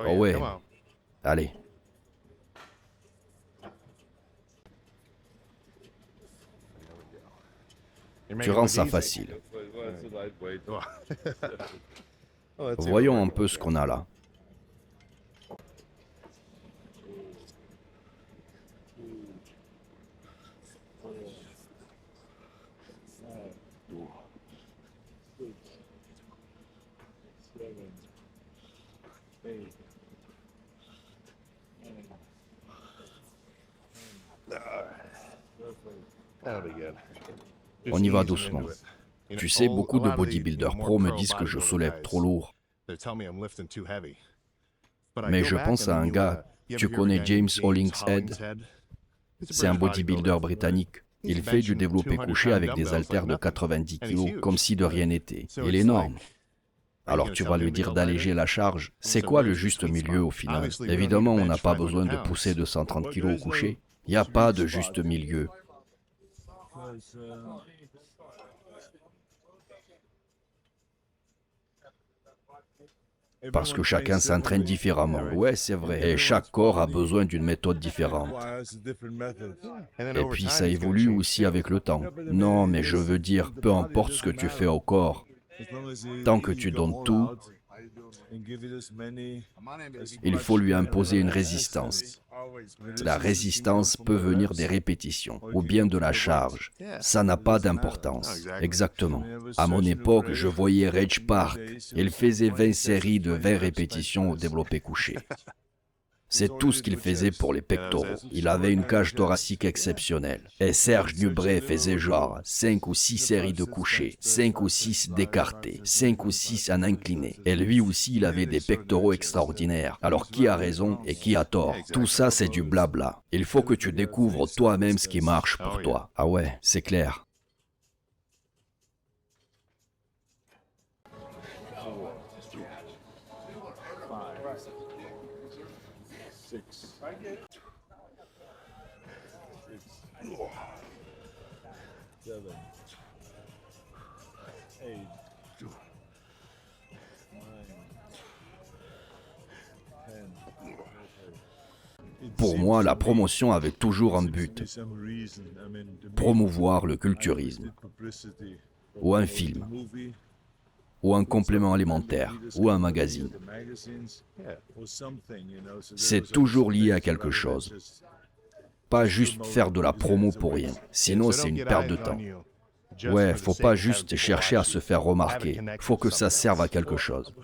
Oh ouais, allez. Tu rends ça facile. Voyons un peu ce qu'on a là. On y va doucement. Tu sais, beaucoup de bodybuilders pro me disent que je soulève trop lourd. Mais je pense à un gars, tu connais James Hollingshead? C'est un bodybuilder britannique. Il fait du développé couché avec des haltères de 90 kg, comme si de rien n'était. Il est énorme. Alors tu vas lui dire d'alléger la charge. C'est quoi le juste milieu au final? Évidemment, on n'a pas besoin de pousser 230 kg au couché. Il n'y a pas de juste milieu. Parce que chacun s'entraîne différemment. Ouais, c'est vrai. Et chaque corps a besoin d'une méthode différente. Et puis ça évolue aussi avec le temps. Non, mais je veux dire, peu importe ce que tu fais au corps, tant que tu donnes tout, il faut lui imposer une résistance. La résistance peut venir des répétitions ou bien de la charge. Ça n'a pas d'importance. Exactement. À mon époque, je voyais Reg Park. Il faisait 20 séries de 20 répétitions au développé couché. C'est tout ce qu'il faisait pour les pectoraux. Il avait une cage thoracique exceptionnelle. Et Serge Nubret faisait genre 5 ou 6 séries de couchés, 5 ou 6 d'écartés, 5 ou 6 en incliné. Et lui aussi, il avait des pectoraux extraordinaires. Alors qui a raison et qui a tort? Tout ça, c'est du blabla. Il faut que tu découvres toi-même ce qui marche pour toi. Ah ouais, c'est clair. Pour moi, la promotion avait toujours un but. Promouvoir le culturisme. Ou un film. Ou un complément alimentaire. Ou un magazine. C'est toujours lié à quelque chose. Pas juste faire de la promo pour rien. Sinon, c'est une perte de temps. Ouais, faut pas juste chercher à se faire remarquer. Faut que ça serve à quelque chose.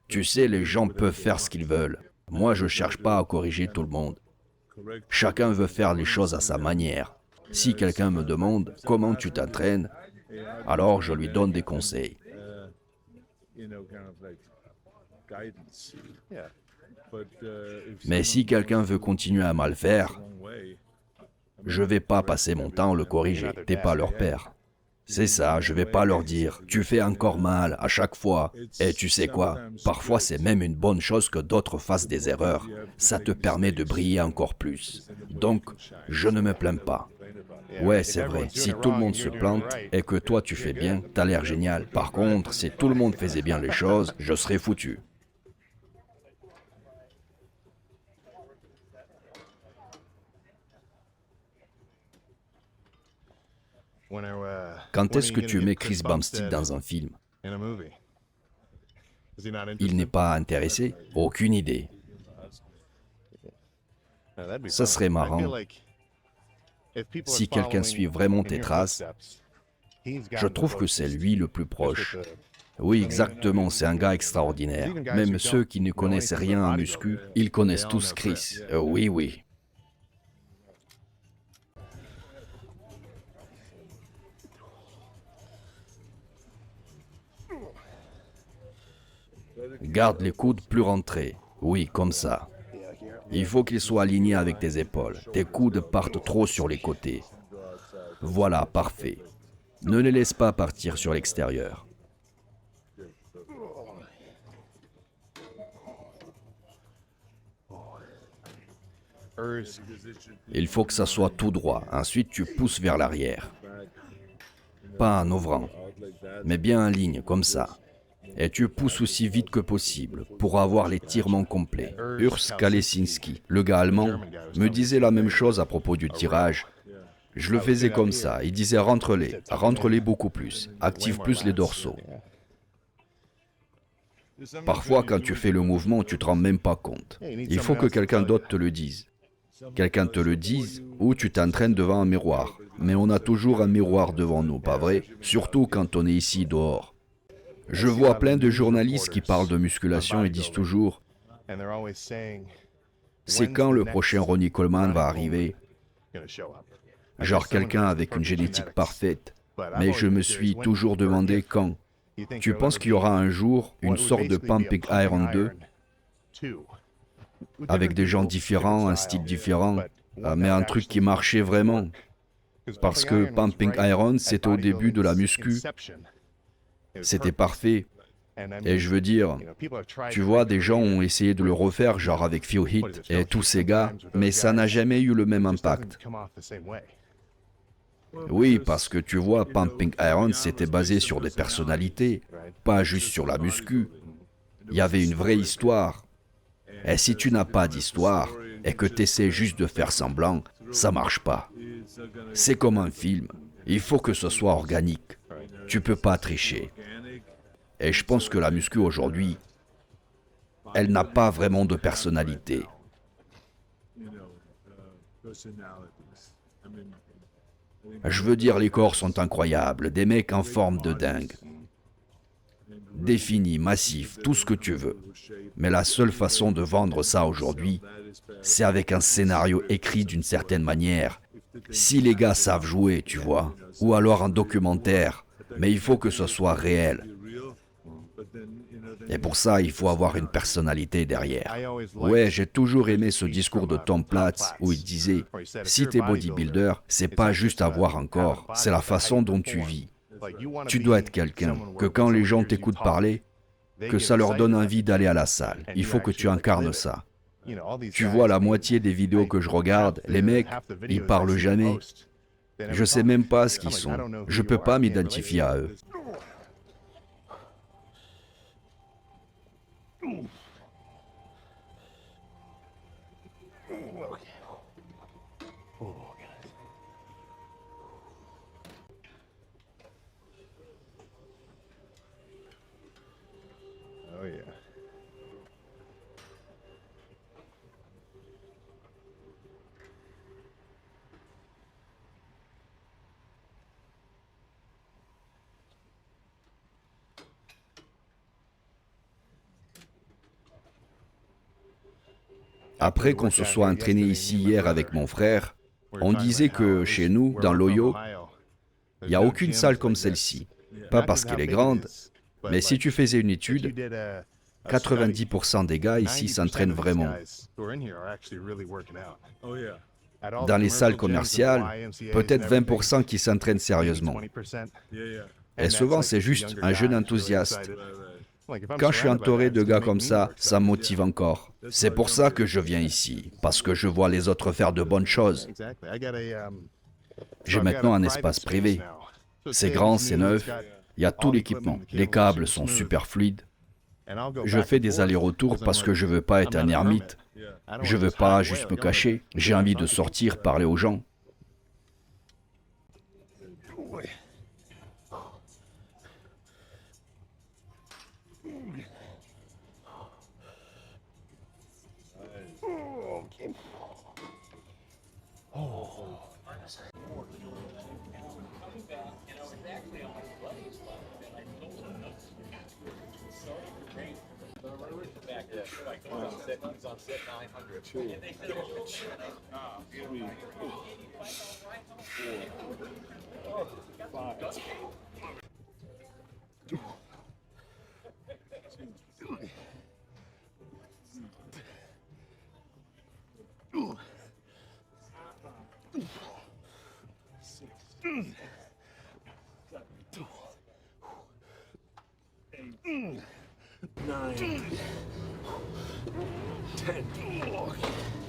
Tu sais, les gens peuvent faire ce qu'ils veulent. Moi, je cherche pas à corriger tout le monde. Chacun veut faire les choses à sa manière. Si quelqu'un me demande comment tu t'entraînes, alors je lui donne des conseils. Mais si quelqu'un veut continuer à mal faire, je vais pas passer mon temps à le corriger. T'es pas leur père. C'est ça, je vais pas leur dire, tu fais encore mal à chaque fois. Et tu sais quoi, parfois c'est même une bonne chose que d'autres fassent des erreurs. Ça te permet de briller encore plus. Donc, je ne me plains pas. Ouais, c'est vrai, si tout le monde se plante et que toi tu fais bien, t'as l'air génial. Par contre, si tout le monde faisait bien les choses, je serais foutu. Quand est-ce que tu mets Chris Bumstead dans un film? Il n'est pas intéressé? Aucune idée. Ça serait marrant. Si quelqu'un suit vraiment tes traces, je trouve que c'est lui le plus proche. Oui, exactement, c'est un gars extraordinaire. Même ceux qui ne connaissent rien en muscu, ils connaissent tous Chris. Oui, oui. Garde les coudes plus rentrés. Oui, comme ça. Il faut qu'ils soient alignés avec tes épaules. Tes coudes partent trop sur les côtés. Voilà, parfait. Ne les laisse pas partir sur l'extérieur. Il faut que ça soit tout droit. Ensuite, tu pousses vers l'arrière. Pas en ouvrant, mais bien en ligne, comme ça. Et tu pousses aussi vite que possible pour avoir l'étirement complet. Urs Kalesinski, le gars allemand, me disait la même chose à propos du tirage. Je le faisais comme ça. Il disait rentre-les beaucoup plus, active plus les dorsaux. Parfois, quand tu fais le mouvement, tu ne te rends même pas compte. Il faut que quelqu'un d'autre te le dise. Quelqu'un te le dise ou tu t'entraînes devant un miroir. Mais on a toujours un miroir devant nous, pas vrai? Surtout quand on est ici dehors. Je vois plein de journalistes qui parlent de musculation et disent toujours « C'est quand le prochain Ronnie Coleman va arriver ?» Genre quelqu'un avec une génétique parfaite. Mais je me suis toujours demandé quand. Tu penses qu'il y aura un jour une sorte de Pumping Iron 2 avec des gens différents, un style différent, mais un truc qui marchait vraiment? Parce que Pumping Iron, c'était au début de la muscu. C'était parfait. Et je veux dire, tu vois, des gens ont essayé de le refaire, genre avec Phil Heath et tous ces gars, mais ça n'a jamais eu le même impact. Oui, parce que tu vois, Pumping Iron, c'était basé sur des personnalités, pas juste sur la muscu. Il y avait une vraie histoire. Et si tu n'as pas d'histoire, et que tu essaies juste de faire semblant, ça marche pas. C'est comme un film. Il faut que ce soit organique. Tu peux pas tricher. Et je pense que la muscu aujourd'hui, elle n'a pas vraiment de personnalité. Je veux dire, les corps sont incroyables, des mecs en forme de dingue. Définis, massifs, tout ce que tu veux. Mais la seule façon de vendre ça aujourd'hui, c'est avec un scénario écrit d'une certaine manière. Si les gars savent jouer, tu vois, ou alors un documentaire, mais il faut que ce soit réel. Et pour ça, il faut avoir une personnalité derrière. Ouais, j'ai toujours aimé ce discours de Tom Platz où il disait « Si t'es bodybuilder, c'est pas juste avoir un corps, c'est la façon dont tu vis. Tu dois être quelqu'un, que quand les gens t'écoutent parler, que ça leur donne envie d'aller à la salle. Il faut que tu incarnes ça. Tu vois, la moitié des vidéos que je regarde, les mecs, ils parlent jamais. Je sais même pas ce qu'ils sont. Je peux pas m'identifier à eux. » Après qu'on se soit entraîné ici hier avec mon frère, on disait que chez nous, dans l'Ohio, il n'y a aucune salle comme celle-ci. Pas parce qu'elle est grande, mais si tu faisais une étude, 90% des gars ici s'entraînent vraiment. Dans les salles commerciales, peut-être 20% qui s'entraînent sérieusement. Et souvent, c'est juste un jeune enthousiaste. Quand je suis entouré de gars comme ça me motive encore. C'est pour ça que je viens ici, parce que je vois les autres faire de bonnes choses. J'ai maintenant un espace privé. C'est grand, c'est neuf, il y a tout l'équipement. Les câbles sont super fluides. Je fais des allers-retours parce que je veux pas être un ermite. Je veux pas juste me cacher. J'ai envie de sortir, parler aux gens.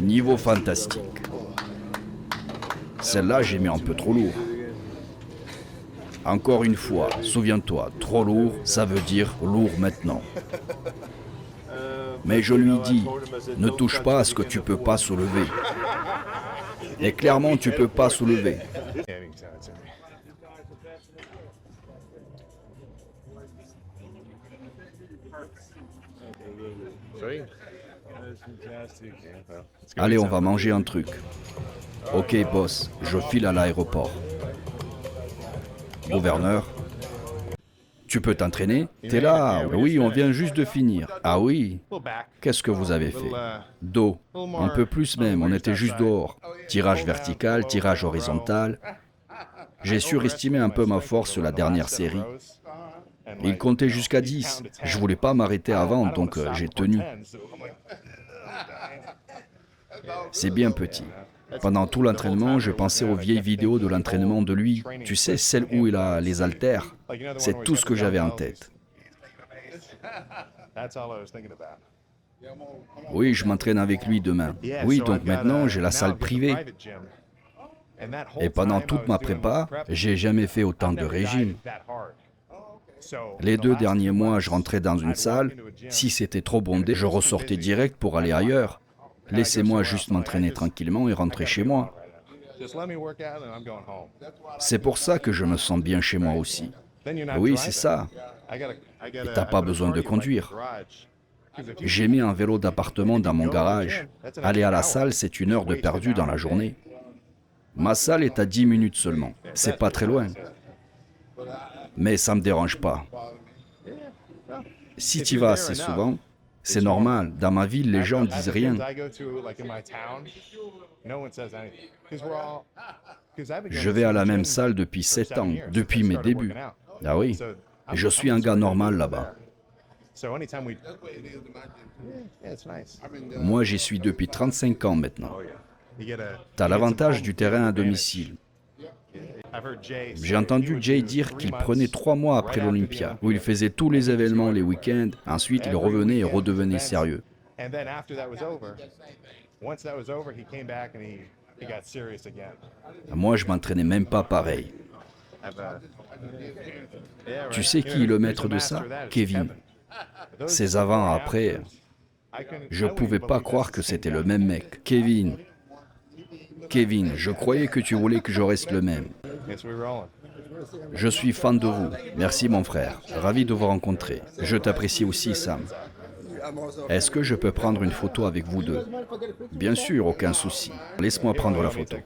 Niveau fantastique. Celle-là, j'ai mis un peu trop lourd. Encore une fois, souviens-toi, trop lourd, ça veut dire lourd maintenant. Mais je lui dis, ne touche pas à ce que tu peux pas soulever. Et clairement, tu peux pas soulever. Allez, on va manger un truc. Ok, boss, je file à l'aéroport. Gouverneur, tu peux t'entraîner? T'es là? Oui, on vient juste de finir. Ah oui? Qu'est-ce que vous avez fait? Dos. Un peu plus même, on était juste dehors. Tirage vertical, tirage horizontal. J'ai surestimé un peu ma force sur la dernière série. Il comptait jusqu'à 10. Je voulais pas m'arrêter avant, donc j'ai tenu. C'est bien petit. Pendant tout l'entraînement, je pensais aux vieilles vidéos de l'entraînement de lui. Tu sais, celles où il a les haltères. C'est tout ce que j'avais en tête. Oui, je m'entraîne avec lui demain. Oui, donc maintenant, j'ai la salle privée. Et pendant toute ma prépa, j'ai jamais fait autant de régime. Les 2 derniers mois, je rentrais dans une salle. Si c'était trop bondé, je ressortais direct pour aller ailleurs. Laissez-moi juste m'entraîner tranquillement et rentrer chez moi. C'est pour ça que je me sens bien chez moi aussi. Oui, c'est ça. Et t'as pas besoin de conduire. J'ai mis un vélo d'appartement dans mon garage. Aller à la salle, c'est 1 heure de perdu dans la journée. Ma salle est à 10 minutes seulement. C'est pas très loin. Mais ça me dérange pas. Si tu vas assez souvent, c'est normal. Dans ma ville, les gens disent rien. Je vais à la même salle depuis 7 ans, depuis mes débuts. Ah oui, je suis un gars normal là-bas. Moi, j'y suis depuis 35 ans maintenant. T'as l'avantage du terrain à domicile. J'ai entendu Jay dire qu'il prenait 3 mois après l'Olympia, où il faisait tous les événements les week-ends, ensuite il revenait et redevenait sérieux. Moi, je m'entraînais même pas pareil. Tu sais qui est le maître de ça? Kevin. Ses avant-après, je pouvais pas croire que c'était le même mec. Kevin, je croyais que tu voulais que je reste le même. Je suis fan de vous. Merci mon frère. Ravi de vous rencontrer. Je t'apprécie aussi, Sam. Est-ce que je peux prendre une photo avec vous deux? Bien sûr, aucun souci. Laisse-moi prendre la photo.